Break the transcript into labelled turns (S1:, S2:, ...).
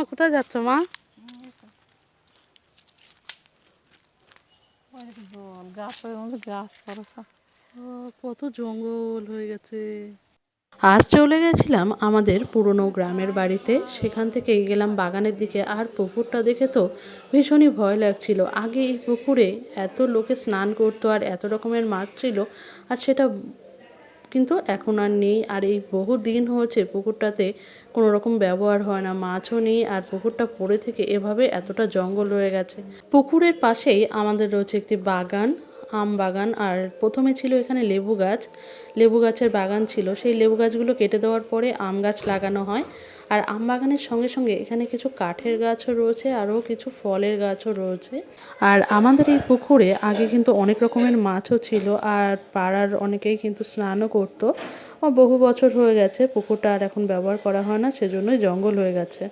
S1: কোথায় যাচ্ছ মা?
S2: গাছের মধ্যে গাছ করেছে।
S1: কত জঙ্গল হয়ে গেছে। আজ চলে গেছিলাম আমাদের পুরনো গ্রামের বাড়িতে, সেখান থেকে গেলাম বাগানের দিকে। আর পুকুরটা দেখে তো ভীষণই ভয় লাগছিল। আগে এই পুকুরে এত লোকে স্নান করতো আর এত রকমের মাছ ছিল, আর সেটা কিন্তু এখন আর নেই। আর এই বহু দিন হয়েছে পুকুরটাতে কোনো রকম ব্যবহার হয় না, মাছও নেই, আর পুকুরটা পড়ে থেকে এভাবে এতটা জঙ্গল রয়ে গেছে। পুকুরের পাশেই আমাদের রয়েছে একটি বাগান, আম বাগান। আর প্রথমে ছিল এখানে লেবু গাছ, লেবু গাছের বাগান ছিল। সেই লেবু গাছগুলো কেটে দেওয়ার পরে আম গাছ লাগানো হয়। আর আম বাগানের সঙ্গে সঙ্গে এখানে কিছু কাঠের গাছও রয়েছে, আরও কিছু ফলের গাছও রয়েছে। আর আমাদের এই পুকুরে আগে কিন্তু অনেক রকমের মাছও ছিল, আর পাড়ার অনেকেই কিন্তু স্নানও করতো। বহু বছর হয়ে গেছে পুকুরটা আর এখন ব্যবহার করা হয় না, সেজন্যই জঙ্গল হয়ে গেছে।